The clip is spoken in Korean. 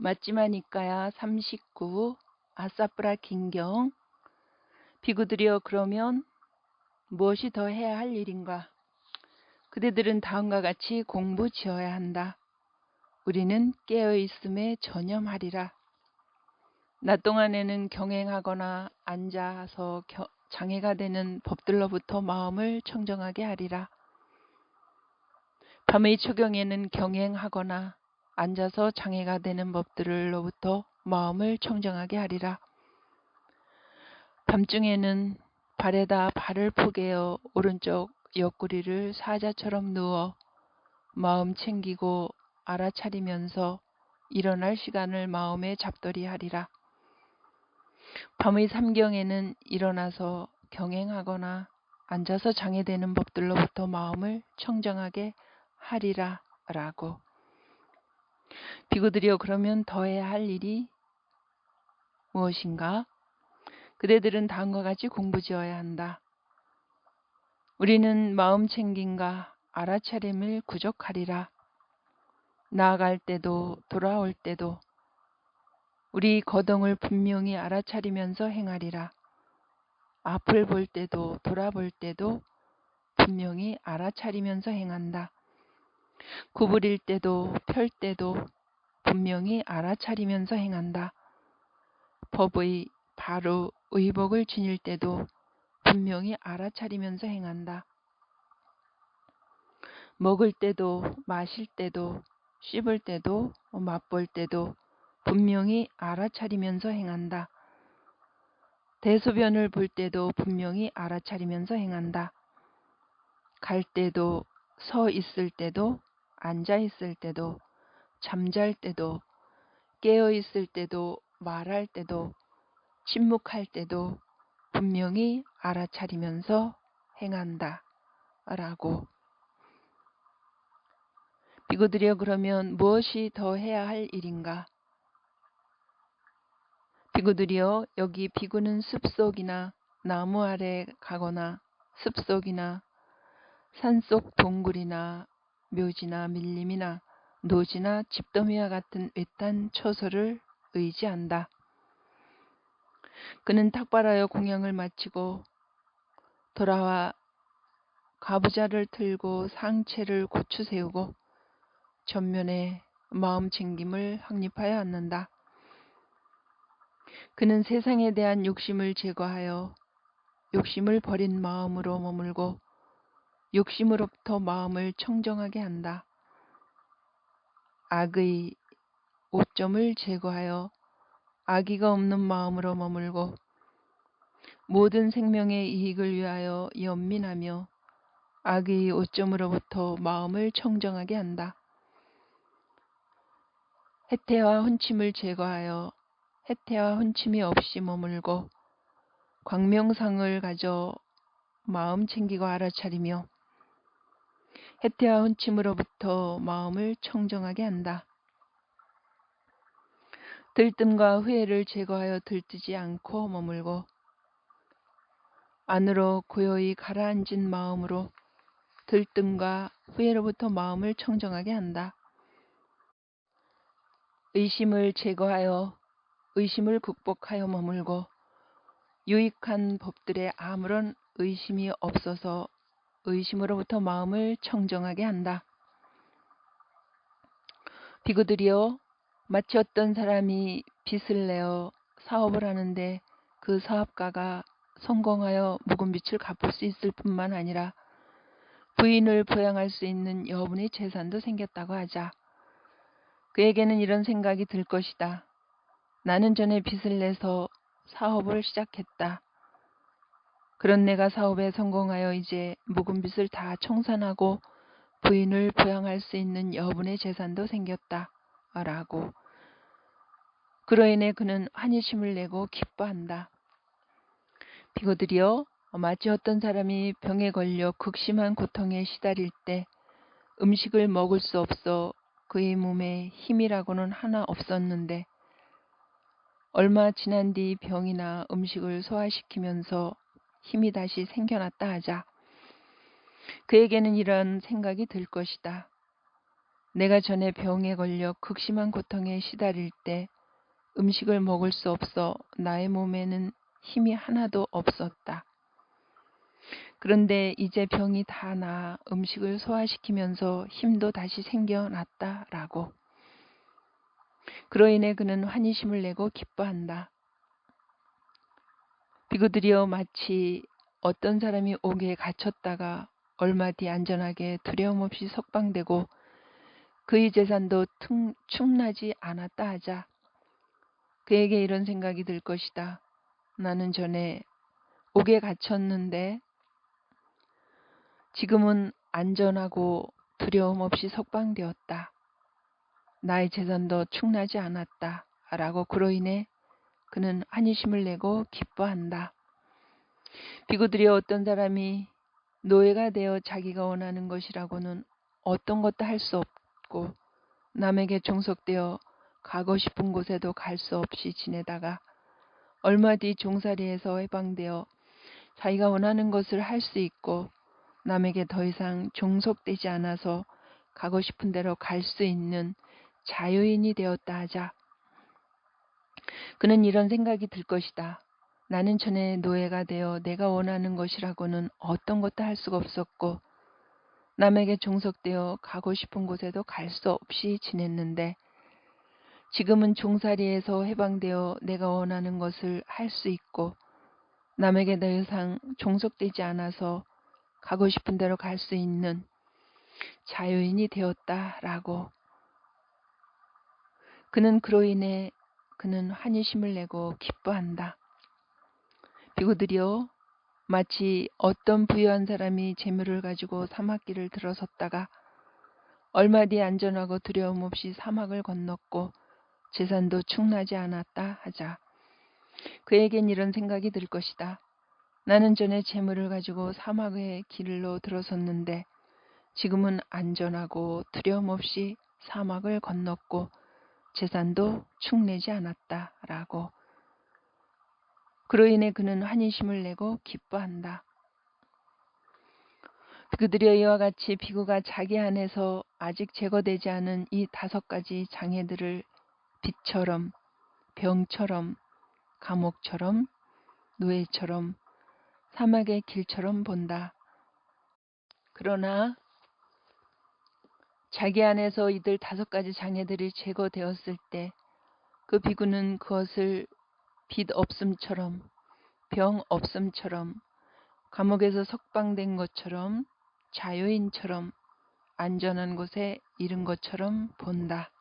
맞지마니까야 39 아사프라 긴경. 비구들이여, 그러면 무엇이 더 해야 할 일인가? 그대들은 다음과 같이 공부 지어야 한다. 우리는 깨어있음에 전념하리라. 낮 동안에는 경행하거나 앉아서 장애가 되는 법들로부터 마음을 청정하게 하리라. 밤의 초경에는 경행하거나 앉아서 장애가 되는 법들로부터 마음을 청정하게 하리라. 밤중에는 발에다 발을 포개어 오른쪽 옆구리를 사자처럼 누워 마음 챙기고 알아차리면서 일어날 시간을 마음에 잡돌이 하리라. 밤의 삼경에는 일어나서 경행하거나 앉아서 장애되는 법들로부터 마음을 청정하게 하리라 라고. 비구들이여, 그러면 더 해야 할 일이 무엇인가? 그대들은 다음과 같이 공부 지어야 한다. 우리는 마음 챙김과 알아차림을 구족하리라. 나아갈 때도 돌아올 때도 우리 거동을 분명히 알아차리면서 행하리라. 앞을 볼 때도 돌아볼 때도 분명히 알아차리면서 행한다. 구부릴 때도 펼 때도 분명히 알아차리면서 행한다. 법의 바로 의복을 지닐 때도 분명히 알아차리면서 행한다. 먹을 때도 마실 때도 씹을 때도 맛볼 때도 분명히 알아차리면서 행한다. 대소변을 볼 때도 분명히 알아차리면서 행한다. 갈 때도 서 있을 때도 앉아 있을 때도 잠잘 때도 깨어 있을 때도 말할 때도 침묵할 때도 분명히 알아차리면서 행한다 라고. 비구들이여, 그러면 무엇이 더 해야 할 일인가? 비구들이여, 여기 비구는 숲속이나 나무 아래 가거나 숲속이나 산속 동굴이나 묘지나 밀림이나 노지나 집더미와 같은 외딴 처소를 의지한다. 그는 탁발하여 공양을 마치고 돌아와 가부좌를 틀고 상체를 고추 세우고 전면에 마음 챙김을 확립하여 앉는다. 그는 세상에 대한 욕심을 제거하여 욕심을 버린 마음으로 머물고 욕심으로부터 마음을 청정하게 한다. 악의 오점을 제거하여 악의가 없는 마음으로 머물고 모든 생명의 이익을 위하여 연민하며 악의 오점으로부터 마음을 청정하게 한다. 해태와 혼침을 제거하여 해태와 혼침이 없이 머물고 광명상을 가져 마음 챙기고 알아차리며 해태와 혼침으로부터 마음을 청정하게 한다. 들뜸과 후회를 제거하여 들뜨지 않고 머물고 안으로 고요히 가라앉은 마음으로 들뜸과 후회로부터 마음을 청정하게 한다. 의심을 제거하여 의심을 극복하여 머물고 유익한 법들에 아무런 의심이 없어서 의심으로부터 마음을 청정하게 한다. 비구들이여, 마치 어떤 사람이 빚을 내어 사업을 하는데 그 사업가가 성공하여 묵은 빚을 갚을 수 있을 뿐만 아니라 부인을 부양할 수 있는 여분의 재산도 생겼다고 하자. 그에게는 이런 생각이 들 것이다. 나는 전에 빚을 내서 사업을 시작했다. 그런 내가 사업에 성공하여 이제 묵은 빚을 다 청산하고 부인을 부양할 수 있는 여분의 재산도 생겼다 라고. 그로 인해 그는 환희심을 내고 기뻐한다. 비구들이여, 마치 어떤 사람이 병에 걸려 극심한 고통에 시달릴 때 음식을 먹을 수 없어 그의 몸에 힘이라고는 하나 없었는데 얼마 지난 뒤 병이나 음식을 소화시키면서 힘이 다시 생겨났다 하자. 그에게는 이런 생각이 들 것이다. 내가 전에 병에 걸려 극심한 고통에 시달릴 때 음식을 먹을 수 없어 나의 몸에는 힘이 하나도 없었다. 그런데 이제 병이 다 나아 음식을 소화시키면서 힘도 다시 생겨났다라고. 그로 인해 그는 환희심을 내고 기뻐한다. 비구들이여, 마치 어떤 사람이 옥에 갇혔다가 얼마 뒤 안전하게 두려움 없이 석방되고 그의 재산도 충나지 않았다 하자 그에게 이런 생각이 들 것이다. 나는 전에 옥에 갇혔는데 지금은 안전하고 두려움 없이 석방되었다. 나의 재산도 충나지 않았다. 라고. 그로 인해 그는 환희심을 내고 기뻐한다. 비구들이여, 어떤 사람이 노예가 되어 자기가 원하는 것이라고는 어떤 것도 할 수 없고 남에게 종속되어 가고 싶은 곳에도 갈 수 없이 지내다가 얼마 뒤 종살이에서 해방되어 자기가 원하는 것을 할 수 있고 남에게 더 이상 종속되지 않아서 가고 싶은 대로 갈 수 있는 자유인이 되었다 하자 그는 이런 생각이 들 것이다. 나는 전에 노예가 되어 내가 원하는 것이라고는 어떤 것도 할 수가 없었고 남에게 종속되어 가고 싶은 곳에도 갈 수 없이 지냈는데 지금은 종살이에서 해방되어 내가 원하는 것을 할 수 있고 남에게 더 이상 종속되지 않아서 가고 싶은 대로 갈 수 있는 자유인이 되었다라고. 그는 그로 인해 그는 환희심을 내고 기뻐한다. 비구들이여, 마치 어떤 부유한 사람이 재물을 가지고 사막길을 들어섰다가 얼마 뒤 안전하고 두려움 없이 사막을 건넜고 재산도 충나지 않았다 하자 그에겐 이런 생각이 들 것이다. 나는 전에 재물을 가지고 사막의 길로 들어섰는데 지금은 안전하고 두려움 없이 사막을 건넜고 재산도 충내지 않았다 라고. 그로 인해 그는 환희심을 내고 기뻐한다. 그들이여, 이와 같이 비구가 자기 안에서 아직 제거되지 않은 이 5가지 장애들을 빛처럼, 병처럼, 감옥처럼, 노예처럼, 사막의 길처럼 본다. 그러나 자기 안에서 이들 5가지 장애들이 제거되었을 때 그 비구는 그것을 빛 없음처럼, 병 없음처럼, 감옥에서 석방된 것처럼, 자유인처럼, 안전한 곳에 이른 것처럼 본다.